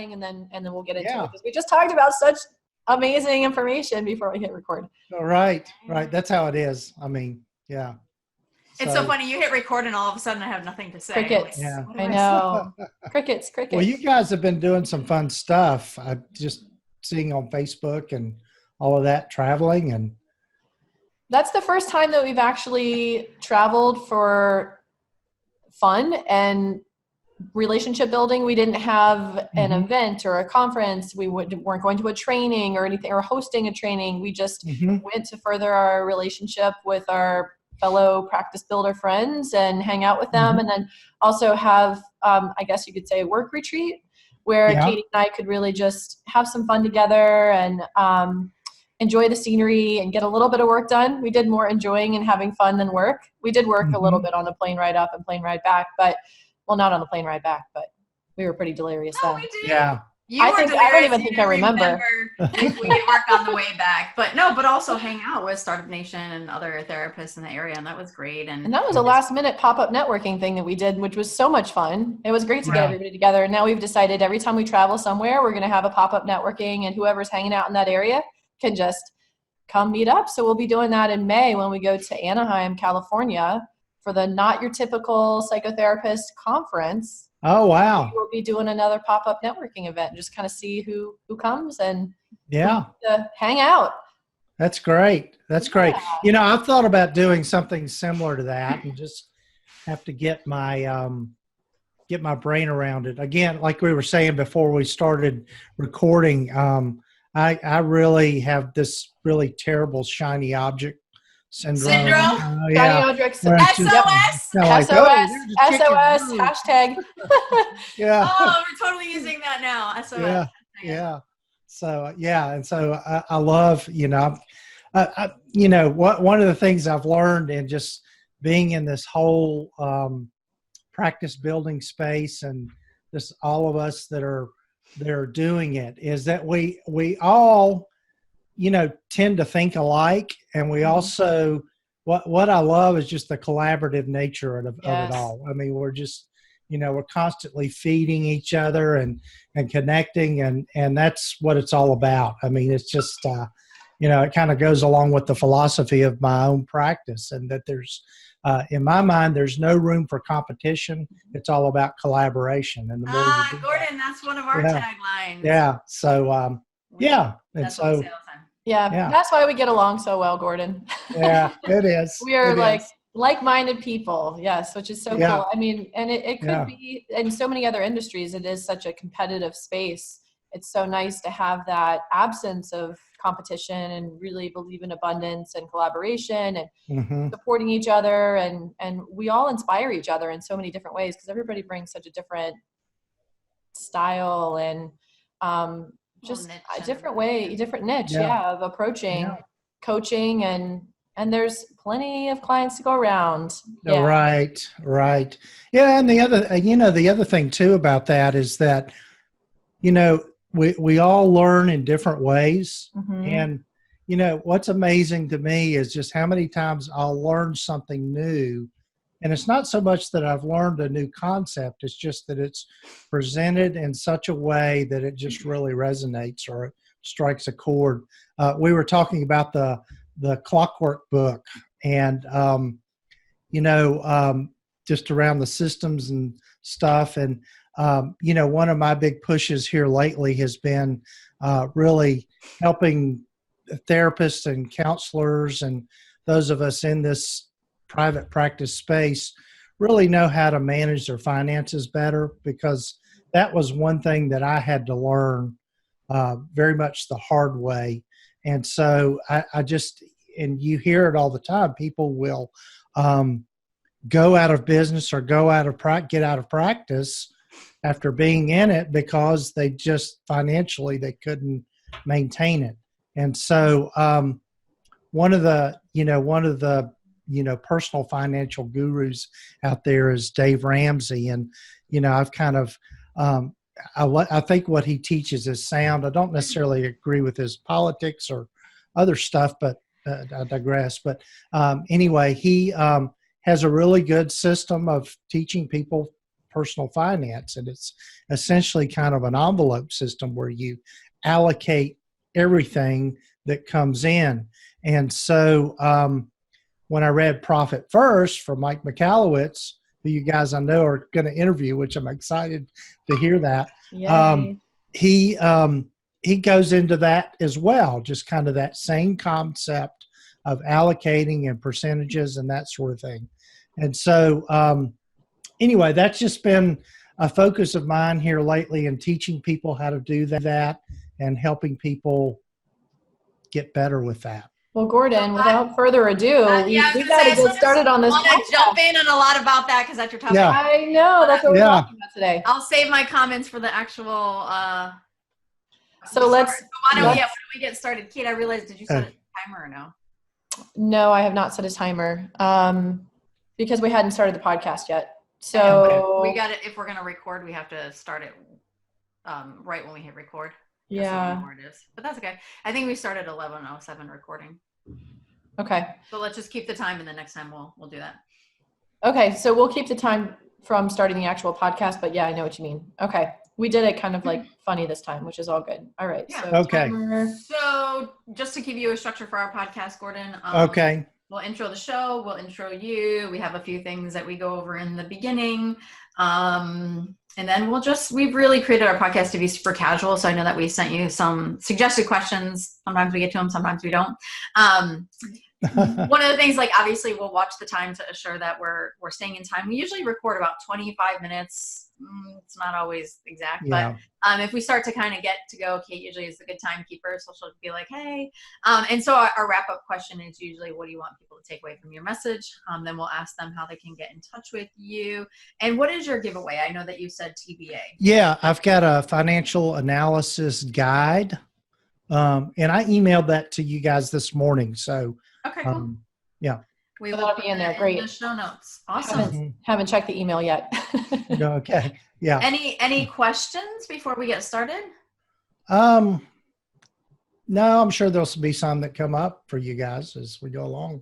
chatting, and then we'll get into it, because we just talked about such amazing information before we hit record. Right. That's how it is. I mean, yeah. It's so funny. You hit record and all of a sudden I have nothing to say. Crickets. Yeah. I know. Crickets. Well, you guys have been doing some fun stuff. I'm just seeing on Facebook and all of that, traveling. And that's the first time that we've actually traveled for fun and relationship building. We didn't have an event or a conference. We weren't going to a training or anything, or hosting a training. We just went to further our relationship with our fellow practice builder friends and hang out with them. And then also have, I guess you could say, a work retreat where Katie and I could really just have some fun together and enjoy the scenery and get a little bit of work done. We did more enjoying and having fun than work. We did work a little bit on the plane ride up and plane ride back, but well, not on the plane ride back, but we were pretty delirious then. We did. yeah. I don't even think I remember. If we did work on the way back, but also hang out with Startup Nation and other therapists in the area, and that was great. And that was a last minute pop-up networking thing that we did, which was so much fun. It was great to get everybody together. And now we've decided every time we travel somewhere, we're going to have a pop-up networking, and whoever's hanging out in that area can just come meet up. So we'll be doing that in May when we go to Anaheim, California for the Not Your Typical Psychotherapist Conference. Oh, wow. We'll be doing another pop-up networking event, just kind of see who comes and hang out. That's great. That's great. You know, I've thought about doing something similar to that, and just have to get my brain around it. Again, like we were saying before we started recording, I really have this really terrible shiny object syndrome. Shiny object syndrome. SOS. SOS. Hashtag. Yeah. Oh, we're totally using that now. SOS. Yeah. So and so I love, one of the things I've learned in just being in this whole practice building space, and just all of us that are doing it, is that we all tend to think alike, and we also what I love is just the collaborative nature of it all. I mean, we're just we're constantly feeding each other and connecting, and that's what it's all about. I mean, it's just it kind of goes along with the philosophy of my own practice, and that there's in my mind there's no room for competition. It's all about collaboration. And the more you do Gordon, that's one of our taglines. Yeah. So and that's so. what we say all the time. Yeah, that's why we get along so well, Gordon. Yeah, it is. We are like-minded people, yes, which is so cool. I mean, and it could be in so many other industries. It is such a competitive space. It's so nice to have that absence of competition and really believe in abundance and collaboration and supporting each other. And we all inspire each other in so many different ways, because everybody brings such a different style and just a different way, different niche, of approaching coaching, and there's plenty of clients to go around. Yeah. Right. Yeah. And the other thing too about that is that, we all learn in different ways. And, what's amazing to me is just how many times I'll learn something new. And it's not so much that I've learned a new concept. It's just that it's presented in such a way that it just really resonates, or it strikes a chord. We were talking about the Clockwork book, and, just around the systems and stuff. And, one of my big pushes here lately has been really helping therapists and counselors and those of us in this private practice space really know how to manage their finances better, because that was one thing that I had to learn very much the hard way. And so I just, and you hear it all the time, people will go out of business or get out of practice after being in it because they just financially they couldn't maintain it. And so one of the personal financial gurus out there is Dave Ramsey. And, I've kind of, I think what he teaches is sound. I don't necessarily agree with his politics or other stuff, but I digress. But anyway, he has a really good system of teaching people personal finance. And it's essentially kind of an envelope system where you allocate everything that comes in. And so when I read Profit First from Mike Michalowicz, who you guys I know are going to interview, which I'm excited to hear that. He goes into that as well, just kind of that same concept of allocating and percentages and that sort of thing. And so anyway, that's just been a focus of mine here lately in teaching people how to do that and helping people get better with that. Well, Gordon, without further ado, we got to get started on this. I want to jump in on a lot about that because that's your topic. Yeah. I know. That's what we're talking about today. I'll save my comments for the actual. So why don't we get started? Kate, I realized, did you set a timer or no? No, I have not set a timer because we hadn't started the podcast yet. So we got it. If we're going to record, we have to start it right when we hit record. Yeah. It is. But that's okay. I think we started 11:07 recording. Okay. So let's just keep the time, and the next time we'll do that. Okay. So we'll keep the time from starting the actual podcast, but yeah, I know what you mean. Okay. We did it kind of like funny this time, which is all good. All right. Yeah. So Okay. So just to give you a structure for our podcast, Gordon. Okay. We'll intro the show. We'll intro you. We have a few things that we go over in the beginning. And then we've really created our podcast to be super casual. So I know that we sent you some suggested questions. Sometimes we get to them, sometimes we don't. One of the things, like, obviously we'll watch the time to assure that we're staying in time. We usually record about 25 minutes. It's not always exact, but if we start to kind of get to go, Kate usually is a good timekeeper, so she'll be like, hey. And so our wrap-up question is usually, what do you want people to take away from your message? Then we'll ask them how they can get in touch with you. And what is your giveaway? I know that you said TBA. Yeah, I've got a financial analysis guide, and I emailed that to you guys this morning. So, okay, cool. Yeah. We will be in there. Great. In the show notes. Awesome. Haven't checked the email yet. Okay. Yeah. Any questions before we get started? No, I'm sure there'll be some that come up for you guys as we go along.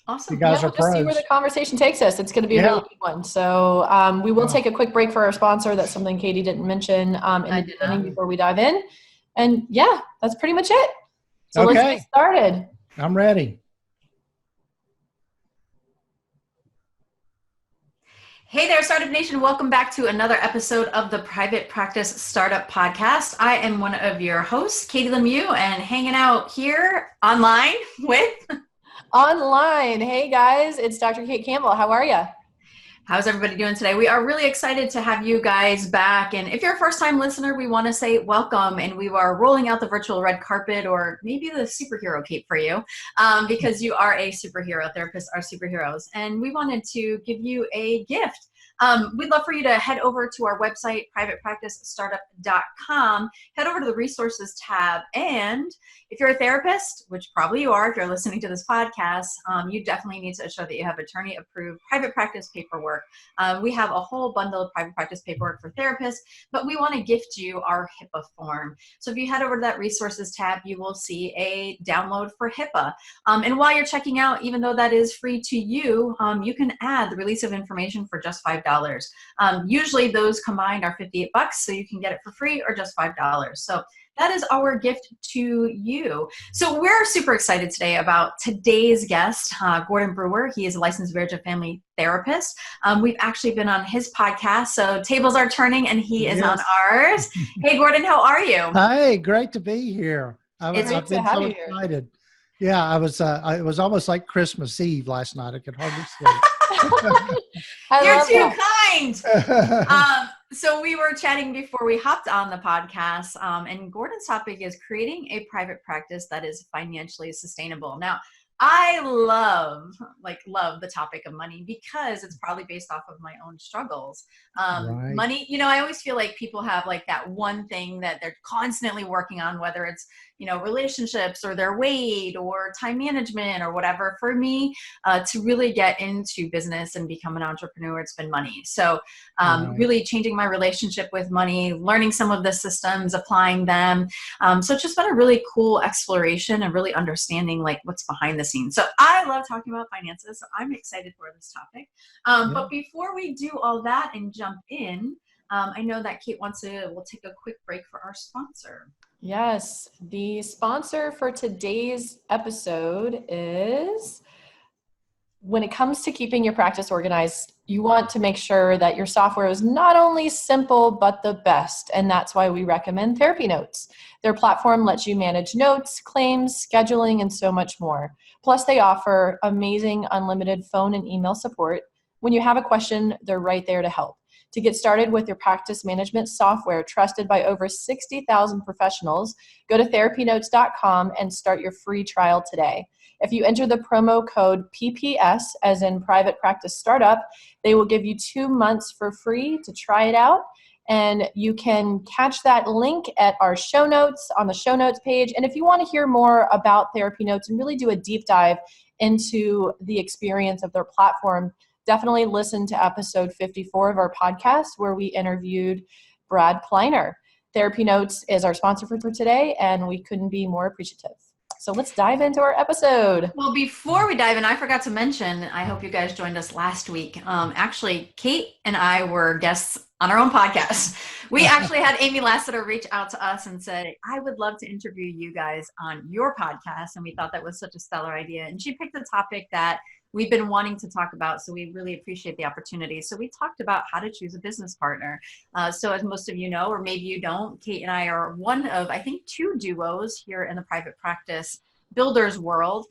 Awesome. You guys are we'll just see pros. where the conversation takes us. It's going to be a really good one. So we will take a quick break for our sponsor. That's something Katie didn't mention in the beginning before we dive in. And yeah, that's pretty much it. So let's get started. I'm ready. Hey there, Startup Nation. Welcome back to another episode of the Private Practice Startup Podcast. I am one of your hosts, Katie Lemieux, and hanging out here online with... Online. Hey guys, it's Dr. Kate Campbell. How are you? How's everybody doing today? We are really excited to have you guys back. And if you're a first-time listener, we want to say welcome. And we are rolling out the virtual red carpet, or maybe the superhero cape for you, because you are a superhero. Therapists are superheroes. And we wanted to give you a gift. We'd love for you to head over to our website, privatepracticestartup.com, head over to the resources tab. And if you're a therapist, which probably you are if you're listening to this podcast, you definitely need to ensure that you have attorney-approved private practice paperwork. We have a whole bundle of private practice paperwork for therapists, but we want to gift you our HIPAA form. So if you head over to that resources tab, you will see a download for HIPAA. And while you're checking out, even though that is free to you, you can add the release of information for just $5. Usually those combined are $58, so you can get it for free or just $5. So that is our gift to you. So we're super excited today about today's guest, Gordon Brewer. He is a licensed marriage and family therapist. We've actually been on his podcast, so tables are turning, and he is on ours. Hey, Gordon, how are you? Hey, great to be here. I've been so excited. Yeah, I was. It was almost like Christmas Eve last night. I could hardly sleep. You're too kind. So we were chatting before we hopped on the podcast, and Gordon's topic is creating a private practice that is financially sustainable. Now, I love the topic of money because it's probably based off of my own struggles. Right. Money, I always feel like people have like that one thing that they're constantly working on, whether it's, relationships or their weight or time management or whatever. For me, to really get into business and become an entrepreneur, it's been money. So really changing my relationship with money, learning some of the systems, applying them. So it's just been a really cool exploration and really understanding like what's behind the scenes. So I love talking about finances. So I'm excited for this topic. But before we do all that and jump in, I know that Kate we'll take a quick break for our sponsor. Yes, the sponsor for today's episode is, when it comes to keeping your practice organized, you want to make sure that your software is not only simple, but the best. And that's why we recommend Therapy Notes. Their platform lets you manage notes, claims, scheduling, and so much more. Plus, they offer amazing unlimited phone and email support. When you have a question, they're right there to help. To get started with your practice management software trusted by over 60,000 professionals, go to therapynotes.com and start your free trial today. If you enter the promo code PPS, as in Private Practice Startup, they will give you 2 months for free to try it out. And you can catch that link at our show notes, on the show notes page. And if you want to hear more about Therapy Notes and really do a deep dive into the experience of their platform, definitely listen to episode 54 of our podcast, where we interviewed Brad Pleiner. Therapy Notes is our sponsor for today, and we couldn't be more appreciative. So let's dive into our episode. Well, before we dive in, I forgot to mention, I hope you guys joined us last week. Actually, Kate and I were guests on our own podcast. We actually had Amy Lassiter reach out to us and said, I would love to interview you guys on your podcast. And we thought that was such a stellar idea. And she picked a topic that we've been wanting to talk about, so we really appreciate the opportunity. So we talked about how to choose a business partner. So as most of you know, or maybe you don't, Kate and I are one of, I think, 2 duos here in the private practice builders world.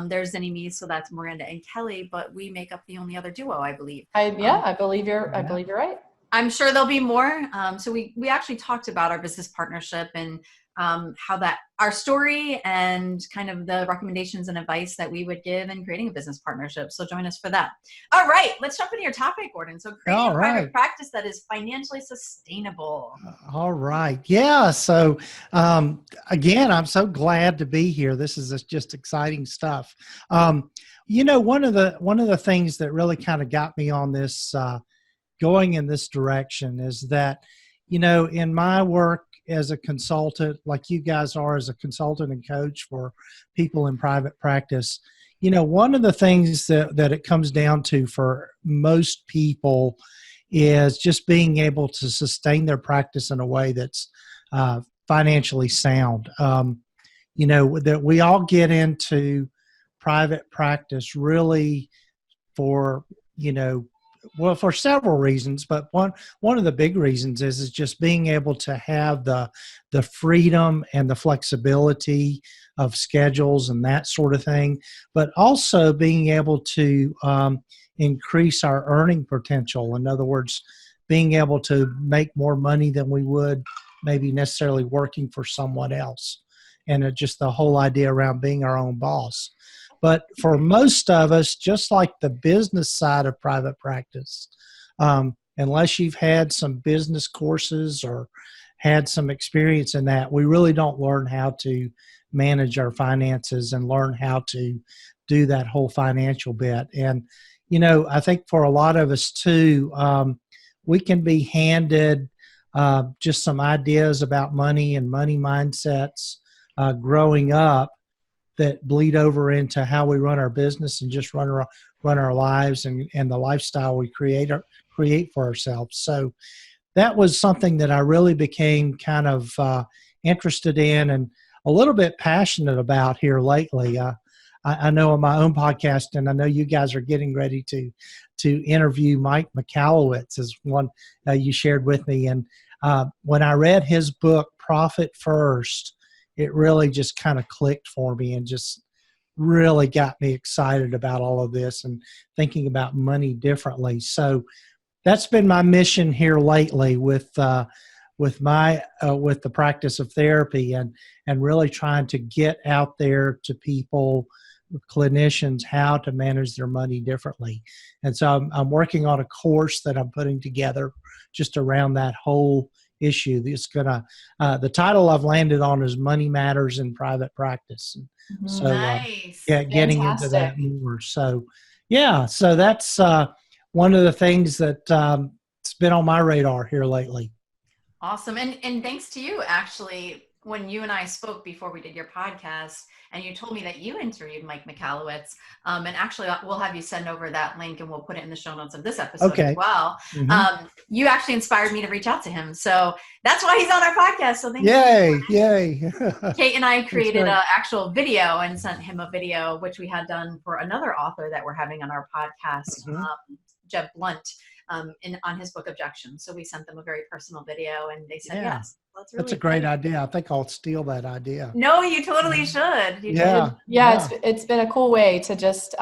There's me, so that's Miranda and Kelly, but we make up the only other duo, I believe. I believe you're right. I'm sure there'll be more. So we actually talked about our business partnership and how that, our story and kind of the recommendations and advice that we would give in creating a business partnership. So join us for that. All right, let's jump into your topic, Gordon. So creating a private practice that is financially sustainable. All right. Yeah. So again, I'm so glad to be here. This is just exciting stuff. You know, one of the things that really kind of got me on this going in this direction is that, you know, in my work as a consultant, like you guys are as a consultant and coach for people in private practice, you know, one of the things that it comes down to for most people is just being able to sustain their practice in a way that's financially sound. You know, that we all get into private practice really for, you know, well, for several reasons, but one of the big reasons is just being able to have the freedom and the flexibility of schedules and that sort of thing, but also being able to increase our earning potential. In other words, being able to make more money than we would maybe necessarily working for someone else, and just the whole idea around being our own boss. But for most of us, just like the business side of private practice, unless you've had some business courses or had some experience in that, we really don't learn how to manage our finances and learn how to do that whole financial bit. And, you know, I think for a lot of us too, we can be handed just some ideas about money and money mindsets growing up that bleed over into how we run our business and just run our lives and the lifestyle we create for ourselves. So that was something that I really became kind of interested in and a little bit passionate about here lately. I know on my own podcast, and I know you guys are getting ready to interview Mike Michalowicz, as one you shared with me. And when I read his book, Profit First, it really just kind of clicked for me and just really got me excited about all of this and thinking about money differently. So that's been my mission here lately with the practice of therapy and really trying to get out there to people, clinicians, how to manage their money differently. And so I'm working on a course that I'm putting together just around that whole issue. It's gonna the title I've landed on is Money Matters in Private Practice. So nice. Getting into that more. So yeah, so that's one of the things that it's been on my radar here lately. Awesome. And thanks to you, actually, when you and I spoke before we did your podcast, and you told me that you interviewed Mike Michalowicz. And actually, we'll have you send over that link, and we'll put it in the show notes of this episode as well. You actually inspired me to reach out to him, so that's why he's on our podcast. So thank you. Yay! Kate and I created an actual video and sent him a video, which we had done for another author that we're having on our podcast, Jeb Blunt. On his book Objections. So we sent them a very personal video, and they said yes. That's a great idea. I think I'll steal that idea. No, you totally should. It's been a cool way to just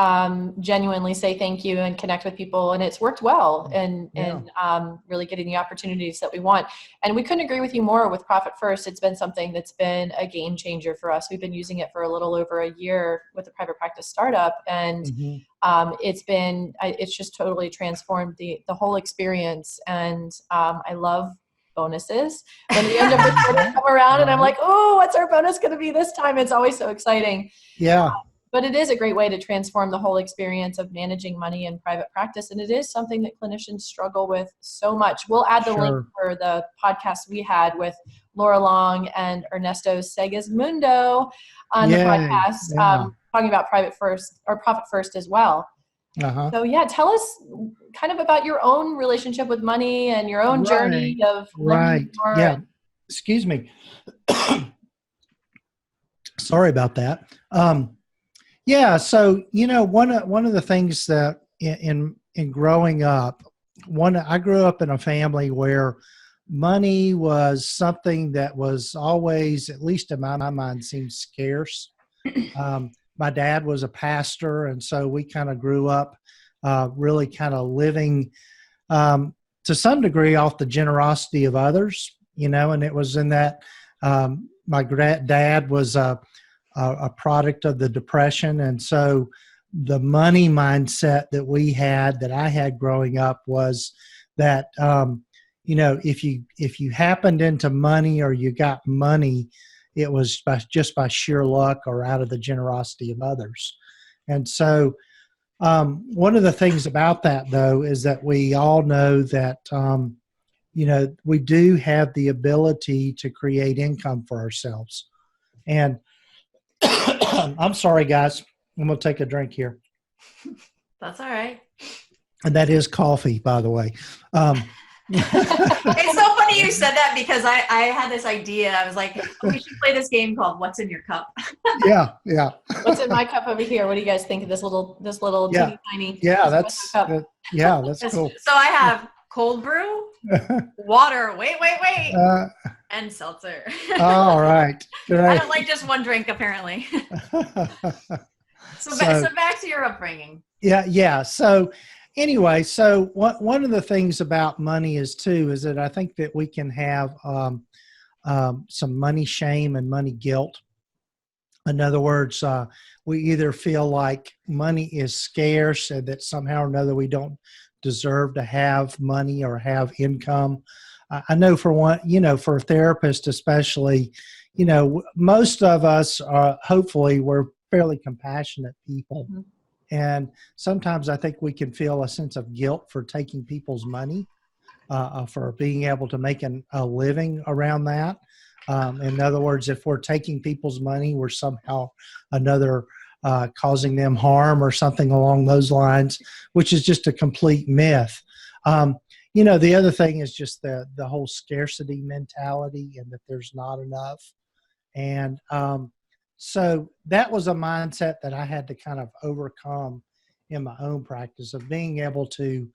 genuinely say thank you and connect with people, and it's worked well and really getting the opportunities that we want. And we couldn't agree with you more with Profit First. It's been something that's been a game changer for us. We've been using it for a little over a year with the private practice startup, and it's just totally transformed the whole experience. And I love bonuses when the end of the quarter come around, and I'm like, oh, what's our bonus going to be this time? It's always so exciting. But it is a great way to transform the whole experience of managing money in private practice, and it is something that clinicians struggle with so much. We'll add the link for the podcast we had with Laura Long and Ernesto Segismundo on the podcast, talking about Profit First as well. So tell us kind of about your own relationship with money and your own journey of learning more. Excuse me. Sorry about that. So one of the things that in growing up, I grew up in a family where money was something that was always, at least in my mind, seemed scarce. My dad was a pastor, and so we kind of grew up really kind of living to some degree off the generosity of others, and it was in that my dad was a product of the Depression, and so the money mindset that I had growing up was that if you happened into money or you got money, it was just by sheer luck or out of the generosity of others. And so one of the things about that, though, is that we all know that, we do have the ability to create income for ourselves. And I'm sorry, guys. I'm going to take a drink here. That's all right. And that is coffee, by the way. It's so funny you said that, because I had this idea. I was like, we should play this game called What's in Your Cup? Yeah. What's in my cup over here? What do you guys think of this little teeny tiny? That's cool. So I have cold brew, water, wait, and seltzer. All right. I don't like just one drink, apparently. So back to your upbringing. So anyway, one of the things about money is that I think that we can have some money shame and money guilt. In other words, we either feel like money is scarce and that somehow or another we don't deserve to have money or have income. I know for a therapist especially, most of us hopefully we're fairly compassionate people. Mm-hmm. And sometimes I think we can feel a sense of guilt for taking people's money, for being able to make a living around that. In other words, if we're taking people's money, we're somehow another causing them harm or something along those lines, which is just a complete myth. The other thing is just the whole scarcity mentality and that there's not enough. And so that was a mindset that I had to kind of overcome in my own practice of being able to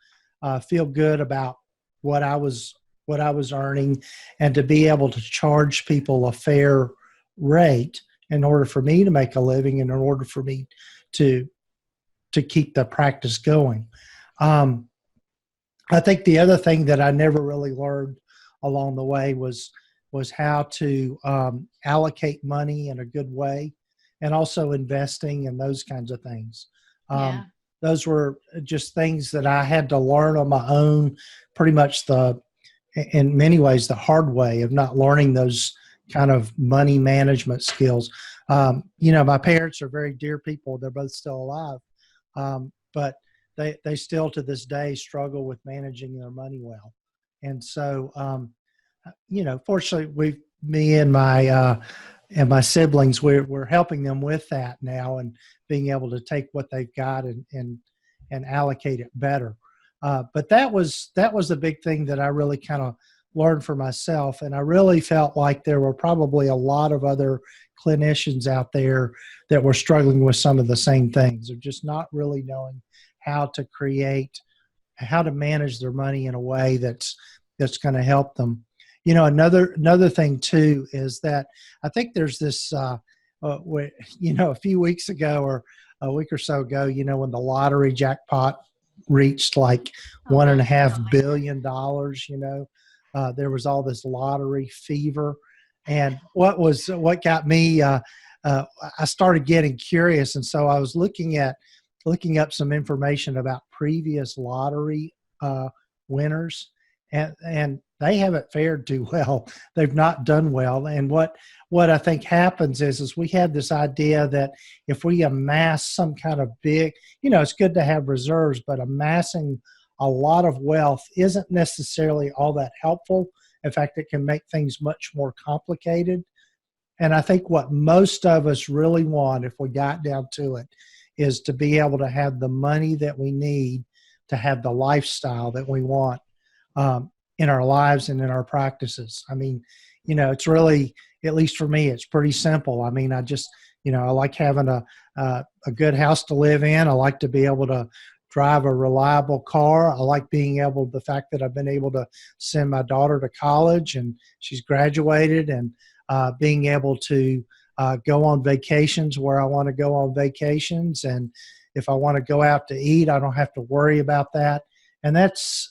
feel good about what I was earning and to be able to charge people a fair rate in order for me to make a living and in order for me to keep the practice going. I think the other thing that I never really learned along the way was how to allocate money in a good way, and also investing and those kinds of things. Those were just things that I had to learn on my own, pretty much in many ways, the hard way of not learning those kind of money management skills. My parents are very dear people. They're both still alive. But they still to this day struggle with managing their money well. And so, fortunately me and my siblings, we're helping them with that now, and being able to take what they've got and allocate it better. But that was the big thing that I really kind of learned for myself. And I really felt like there were probably a lot of other clinicians out there that were struggling with some of the same things. They're just not really knowing how to manage their money in a way that's going to help them. Another thing too is that I think there's this, a few weeks ago or a week or so ago, when the lottery jackpot reached like $1.5 billion, there was all this lottery fever. And what got me, I started getting curious. And so I was looking up some information about previous lottery winners, and they haven't fared too well. They've not done well. And what I think happens is we have this idea that if we amass some kind of big, it's good to have reserves, but amassing a lot of wealth isn't necessarily all that helpful. In fact, it can make things much more complicated. And I think what most of us really want, if we got down to it, is to be able to have the money that we need to have the lifestyle that we want in our lives and in our practices. I mean, it's really, at least for me, it's pretty simple. I mean, I just, I like having a good house to live in. I like to be able to drive a reliable car. I like the fact that I've been able to send my daughter to college and she's graduated, and being able to go on vacations where I want to go on vacations. And if I want to go out to eat, I don't have to worry about that. And that's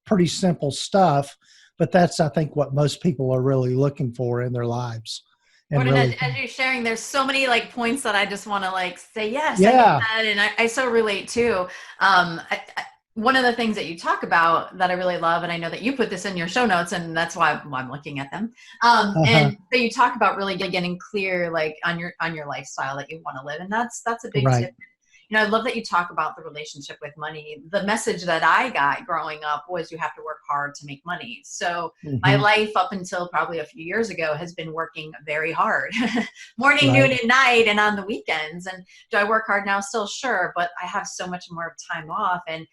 pretty simple stuff, but that's, I think, what most people are really looking for in their lives. And Gordon, really, as you're sharing, there's so many points that I just want to say, yes, yeah. I get that, and I so relate too. One of the things that you talk about that I really love, and I know that you put this in your show notes, and that's why I'm looking at them. And so you talk about really getting clear, on your lifestyle that you want to live, and that's a big Right. tip. I love that you talk about the relationship with money. The message that I got growing up was you have to work hard to make money. So my life up until probably a few years ago has been working very hard, morning, Right. noon, and night, and on the weekends. And do I work hard now? Still, sure, but I have so much more time off. And,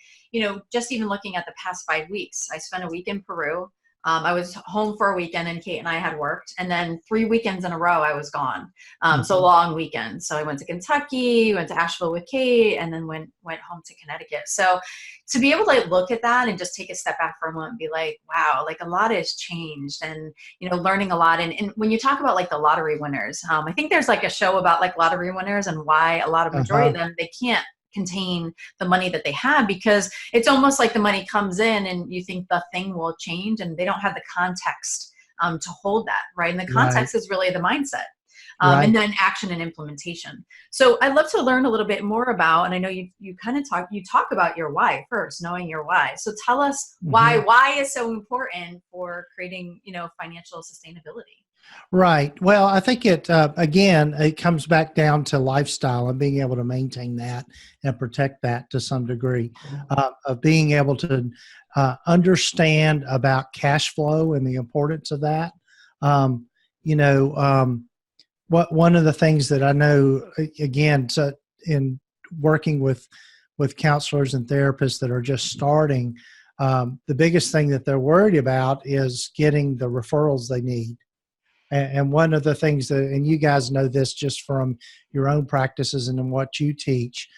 just even looking at the past 5 weeks, I spent a week in Peru. I was home for a weekend, and Kate and I had worked, and then 3 weekends in a row I was gone. So long weekends. So I went to Kentucky, went to Asheville with Kate, and then went home to Connecticut. So to be able to look at that and just take a step back for a moment and be like, wow, a lot has changed, and, learning a lot. And when you talk about the lottery winners, I think there's a show about lottery winners and why a lot of majority of them, they can't contain the money that they have, because it's almost like the money comes in and you think the thing will change, and they don't have the context to hold that, right? And the context is really the mindset. And then action and implementation. So I'd love to learn a little bit more about, and I know you kind of talk about your why first, knowing your why. So tell us why is so important for creating, financial sustainability. Right. Well, I think it comes back down to lifestyle and being able to maintain that and protect that to some degree, of being able to understand about cash flow and the importance of that. One of the things that I know, again, in working with counselors and therapists that are just starting, the biggest thing that they're worried about is getting the referrals they need. And one of the things that, and you guys know this just from your own practices and in what you teach,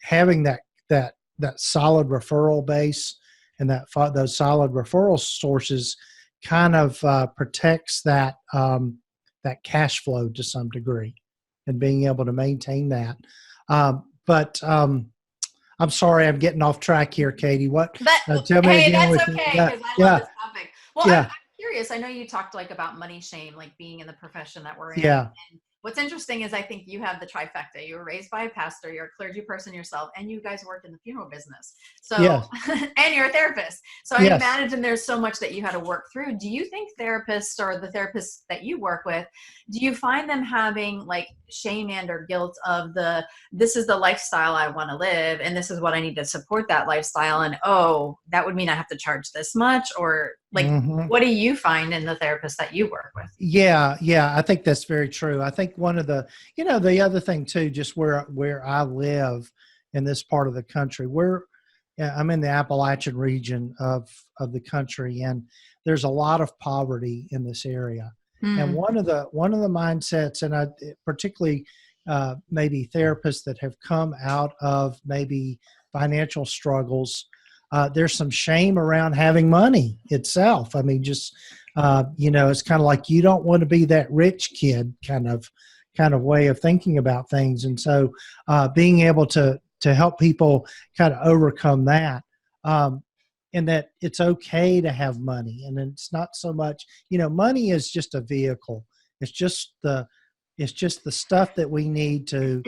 having that solid referral base and those solid referral sources kind of protects that cash flow to some degree, and being able to maintain that. But I'm sorry, I'm getting off track here, Katie. Tell me again. That's okay, because I love this topic. Well, I'm curious. I know you talked about money shame, being in the profession that we're in. Yeah. What's interesting is I think you have the trifecta. You were raised by a pastor, you're a clergy person yourself, and you guys work in the funeral business. So, Yes. and you're a therapist. So Yes. I imagine there's so much that you had to work through. Do you think therapists or the therapists that you work with, do you find them having like shame and or guilt of this is the lifestyle I want to live and this is what I need to support that lifestyle, and oh, that would mean I have to charge this much, or like what do you find in the therapists that you work with? Yeah, I think that's very true. I think one of the, the other thing too, just where I live in this part of the country, I'm in the Appalachian region of the country, and there's a lot of poverty in this area. And one of the mindsets, and I particularly maybe therapists that have come out of maybe financial struggles, there's some shame around having money itself. I mean, just it's kind of like you don't want to be that rich kid kind of way of thinking about things, and so being able to help people kind of overcome that. And that it's okay to have money, and it's not so much, money is just a vehicle. It's just the stuff that we need to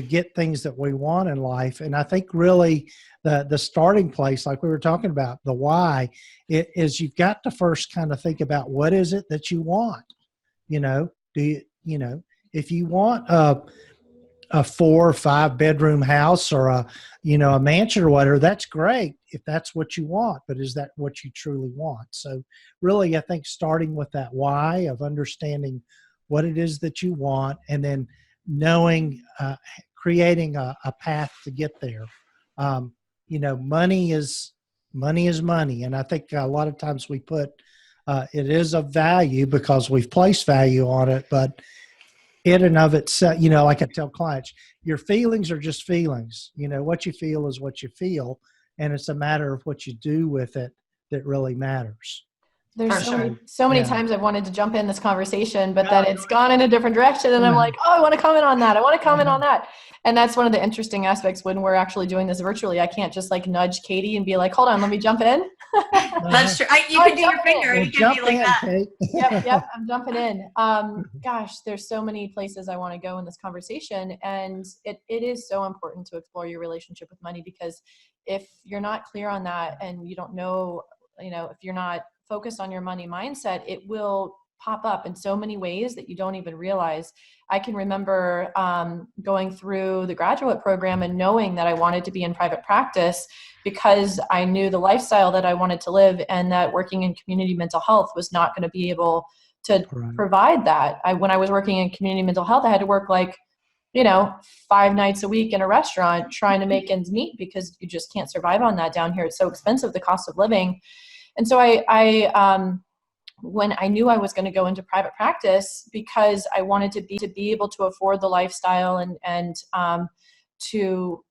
get things that we want in life. And I think really the starting place, like we were talking about, the why, it is you've got to first kind of think about what is it that you want. If you want a 4 or 5 bedroom house or a mansion or whatever, that's great if that's what you want, but is that what you truly want? So really, I think starting with that why of understanding what it is that you want, and then knowing, creating a path to get there. Money is money. And I think a lot of times we put, it is of value because we've placed value on it, but in and of itself, like I tell clients, your feelings are just feelings. What you feel is what you feel, and it's a matter of what you do with it that really matters. There's so many times I've wanted to jump in this conversation, but then it's gone in a different direction, and I'm like, oh, I want to comment on that. I want to comment on that. And that's one of the interesting aspects when we're actually doing this virtually. I can't just like nudge Katie and be like, hold on, let me jump in. That's true. You can do your finger. You can be like that. Kate. Yep, I'm jumping in. Gosh, there's so many places I want to go in this conversation. And it is so important to explore your relationship with money, because if you're not clear on that and you don't know, if you're not focused on your money mindset, it will pop up in so many ways that you don't even realize. I can remember going through the graduate program and knowing that I wanted to be in private practice because I knew the lifestyle that I wanted to live, and that working in community mental health was not going to be able to provide that. When I was working in community mental health, I had to work 5 nights a week in a restaurant trying to make ends meet, because you just can't survive on that down here. It's so expensive, the cost of living. And so I when I knew I was going to go into private practice, because I wanted to be able to afford the lifestyle and to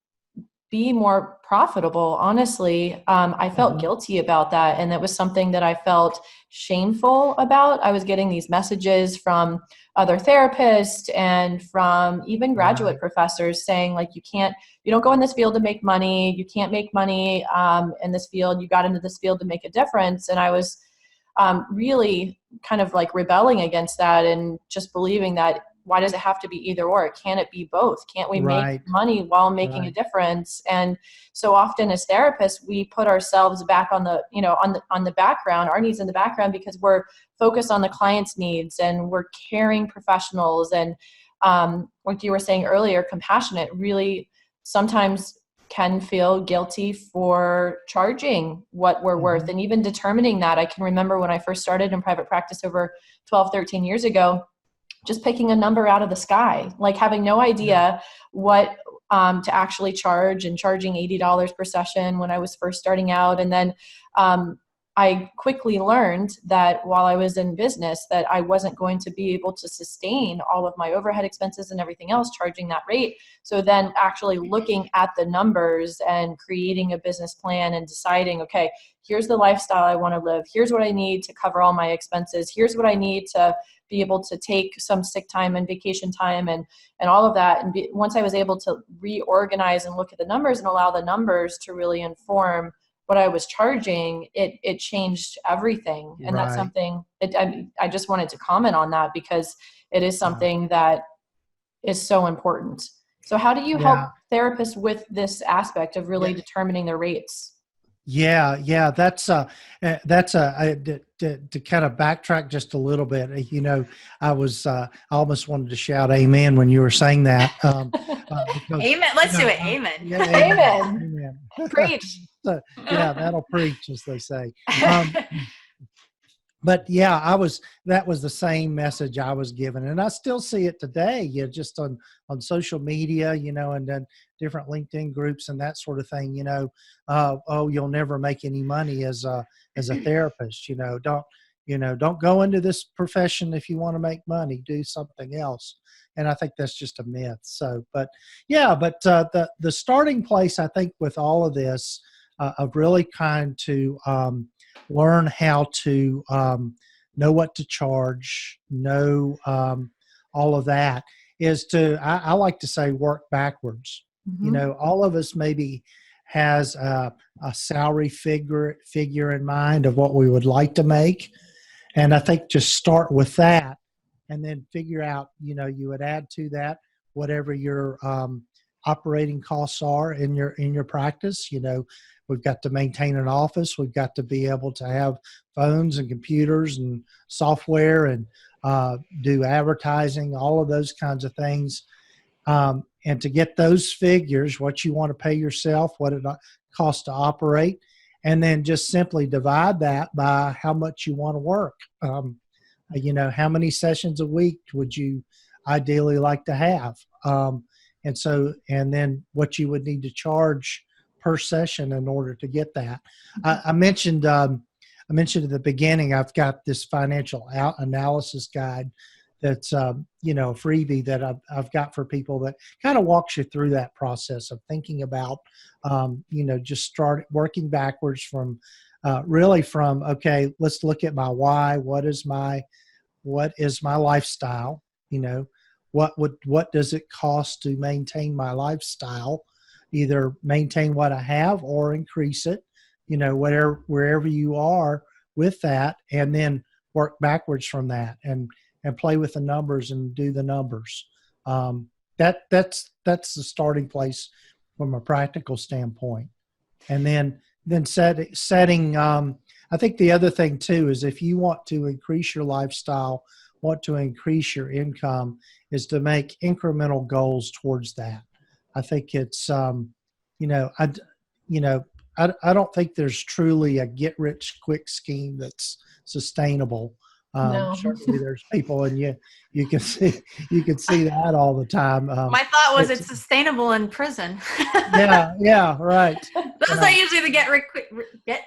be more profitable, honestly, I felt guilty about that. And that was something that I felt shameful about. I was getting these messages from other therapists and from even graduate professors saying, like, you don't go in this field to make money. You can't make money in this field. You got into this field to make a difference. And I was really kind of like rebelling against that, and just believing that, why does it have to be either or? Can't it be both? Can't we make money while making a difference? And so often as therapists, we put ourselves back on the, on the background, our needs in the background, because we're focused on the client's needs, and we're caring professionals. And like you were saying earlier, compassionate, really sometimes can feel guilty for charging what we're worth, and even determining that. I can remember when I first started in private practice over 12, 13 years ago, just picking a number out of the sky, like having no idea what to actually charge, and charging $80 per session when I was first starting out. And then I quickly learned that while I was in business, that I wasn't going to be able to sustain all of my overhead expenses and everything else charging that rate. So then actually looking at the numbers and creating a business plan and deciding, okay, here's the lifestyle I want to live. Here's what I need to cover all my expenses. Here's what I need to be able to take some sick time and vacation time and all of that. And once I was able to reorganize and look at the numbers and allow the numbers to really inform what I was charging, it changed everything. And that's something I just wanted to comment on that, because it is something that is so important. So how do you help therapists with this aspect of really determining their rates? Yeah, that's to kind of backtrack just a little bit. I almost wanted to shout amen when you were saying that. Because, amen. Let's do it. Amen. Yeah, Amen. Preach. So, that'll preach, as they say. But yeah, that was the same message I was given. And I still see it today, just on social media, and then different LinkedIn groups and that sort of thing, you'll never make any money as a therapist, don't go into this profession if you want to make money, do something else. And I think that's just a myth. So, the starting place, I think, with all of this, of really kind to, learn how to know what to charge, know all of that, is I like to say, work backwards. Mm-hmm. All of us maybe has a salary figure in mind of what we would like to make. And I think just start with that and then figure out, you would add to that whatever your operating costs are in your practice. We've got to maintain an office. We've got to be able to have phones and computers and software and do advertising, all of those kinds of things. And to get those figures, what you want to pay yourself, what it costs to operate, and then just simply divide that by how much you want to work. How many sessions a week would you ideally like to have? And then what you would need to charge per session in order to get that. I mentioned at the beginning, I've got this financial analysis guide that's a freebie that I've got for people that kind of walks you through that process of thinking about just start working backwards from okay, let's look at my why. What is my lifestyle? What does it cost to maintain my lifestyle? Either maintain what I have or increase it, wherever you are with that, and then work backwards from that and play with the numbers and do the numbers. That's the starting place from a practical standpoint. And then setting, I think the other thing too is if you want to increase your lifestyle, want to increase your income, is to make incremental goals towards that. I think it's, I don't think there's truly a get rich quick scheme that's sustainable. No. Certainly there's people, and you can see that all the time. My thought was it's sustainable in prison. yeah, right. Those are usually the get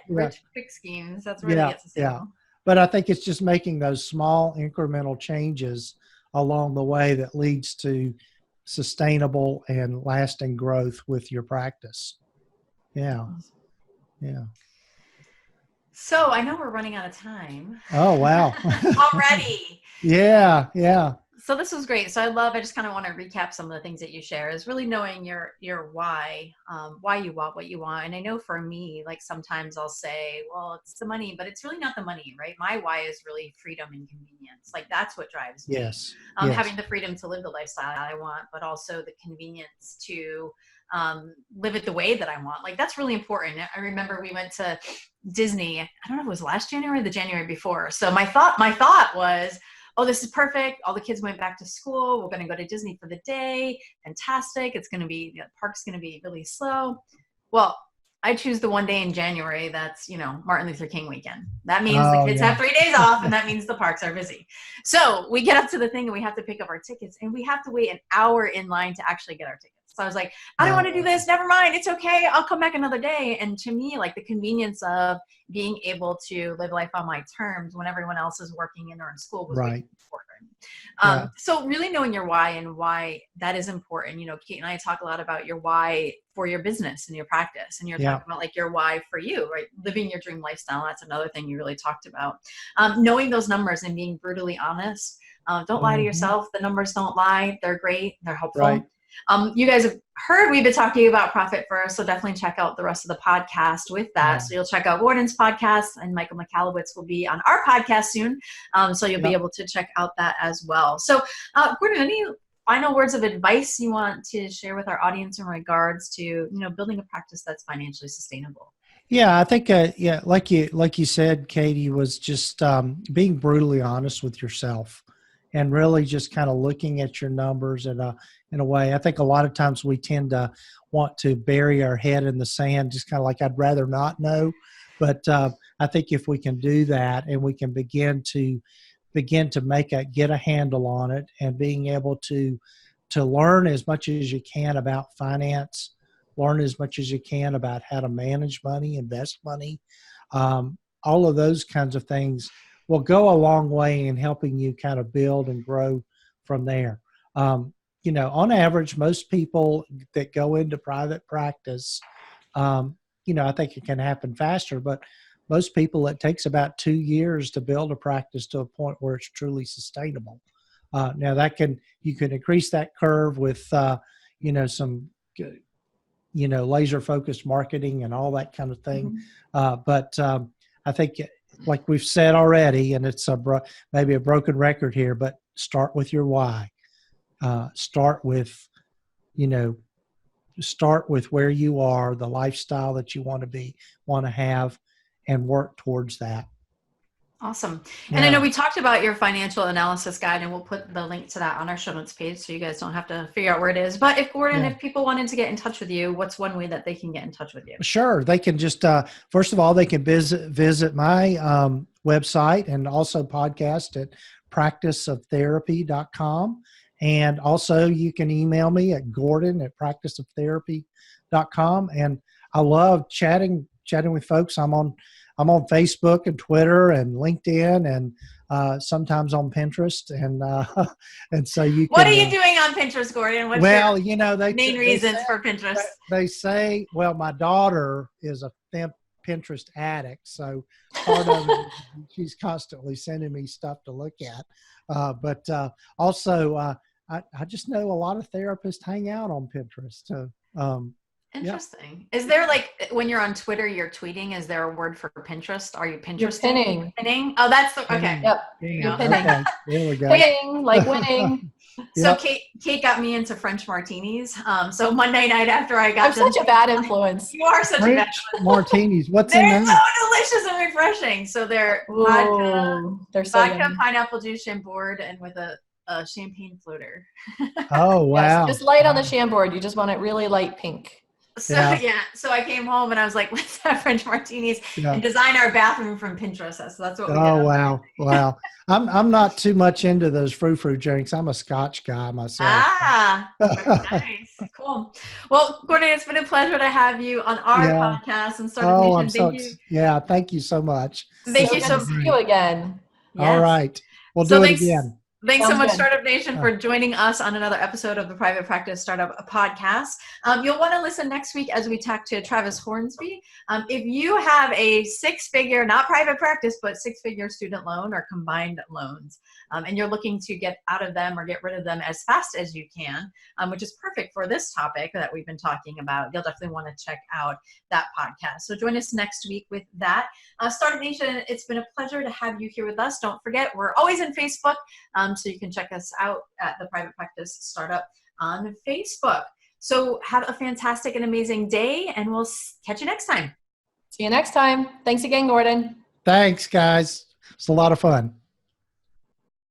rich quick schemes. That's where they get sustainable. Yeah. But I think it's just making those small incremental changes along the way that leads to sustainable and lasting growth with your practice. Yeah. So I know we're running out of time. Oh, wow. Already. Yeah. So this was great. So I just kind of want to recap some of the things that you share, is really knowing your why you want what you want. And I know for me, like sometimes I'll say, well, it's the money, but it's really not the money, right? My why is really freedom and convenience. Like that's what drives me. Yes. Having the freedom to live the lifestyle I want, but also the convenience to live it the way that I want. Like that's really important. I remember we went to Disney. I don't know if it was last January or the January before. So my thought was, oh, this is perfect. All the kids went back to school. We're going to go to Disney for the day. Fantastic. It's going to be, the park's going to be really slow. Well, I choose the one day in January that's, Martin Luther King weekend. That means the kids have 3 days off, and that means the parks are busy. So we get up to the thing and we have to pick up our tickets, and we have to wait an hour in line to actually get our tickets. So I was like, I don't want to do this. Never mind. It's okay. I'll come back another day. And to me, like the convenience of being able to live life on my terms when everyone else is working in or in school was really important. So really knowing your why and why that is important. Kate and I talk a lot about your why for your business and your practice. And you're talking about like your why for you, right? Living your dream lifestyle. That's another thing you really talked about. Knowing those numbers and being brutally honest. Don't lie to yourself. The numbers don't lie. They're great. They're helpful. Right. You guys have heard we've been talking about profit first, so definitely check out the rest of the podcast with that. Yeah. So you'll check out Gordon's podcast, and Michael McAllowitz will be on our podcast soon. So you'll be able to check out that as well. So Gordon, any final words of advice you want to share with our audience in regards to, building a practice that's financially sustainable? Yeah, I think, like you said, Katie, was just being brutally honest with yourself, and really just kind of looking at your numbers in a way. I think a lot of times we tend to want to bury our head in the sand, just kind of like, I'd rather not know. But I think if we can do that, and we can begin to get a handle on it, and being able to learn as much as you can about finance, learn as much as you can about how to manage money, invest money, all of those kinds of things will go a long way in helping you kind of build and grow from there. On average, most people that go into private practice, I think it can happen faster, but most people, it takes about 2 years to build a practice to a point where it's truly sustainable. Now you can increase that curve with, some, laser focused marketing and all that kind of thing. But I think, like we've said already, and it's maybe a broken record here, but start with your why. Start with where you are, the lifestyle that you want to have, and work towards that. Awesome. Yeah. And I know we talked about your financial analysis guide, and we'll put the link to that on our show notes page so you guys don't have to figure out where it is. But if people wanted to get in touch with you, what's one way that they can get in touch with you? Sure. They can just, first of all, they can visit my website, and also podcast at practiceoftherapy.com. And also you can email me at gordon@practiceoftherapy.com. And I love chatting with folks. I'm on Facebook and Twitter and LinkedIn, and sometimes on Pinterest. And so you can. What are you doing on Pinterest, Gordon? What's they main reasons for Pinterest? They say, well, my daughter is a Pinterest addict, so part of it, she's constantly sending me stuff to look at. But also, I just know a lot of therapists hang out on Pinterest. Interesting. Yeah. Is there, like, when you're on Twitter, you're tweeting, is there a word for Pinterest? Are you Pinterest? Pinning. Pinning? Oh, that's okay. Yep. Yeah. Pinning. Okay. There we go. Pinning, like winning. So Yep. Kate got me into French martinis. So Monday night after I got I'm such a bad influence. You are such a bad influence. Martinis. What's in They're there? so delicious and refreshing. So they're They're so vodka, yummy. pineapple juice, chambord, and with a champagne floater. Oh, wow. Yes, just light on the Chambord. You just want it really light pink. So Yeah. so I came home and I was like, let's have French martinis Yeah. and design our bathroom from Pinterest. So that's what we did. Oh, wow. I'm not too much into those frou-frou drinks. I'm a Scotch guy myself. Very nice. Cool. Well, Gordon, it's been a pleasure to have you on our podcast and Startup Nation. Thank you so much. Thank you good so to see you again. All right. We'll So do it again. Thanks so Sounds much, good. Startup Nation, for joining us on another episode of the Private Practice Startup Podcast. You'll want to listen next week as we talk to Travis Hornsby. If you have a six-figure, not private practice, but six-figure student loan or combined loans, and you're looking to get out of them or get rid of them as fast as you can, which is perfect for this topic that we've been talking about, you'll definitely want to check out that podcast. So join us next week with that. Startup Nation, it's been a pleasure to have you here with us. Don't forget, we're always in Facebook. So you can check us out at the Private Practice Startup on Facebook. So have a fantastic and amazing day, and we'll catch you next time. See you next time. Thanks again, Gordon. Thanks, guys. It's a lot of fun.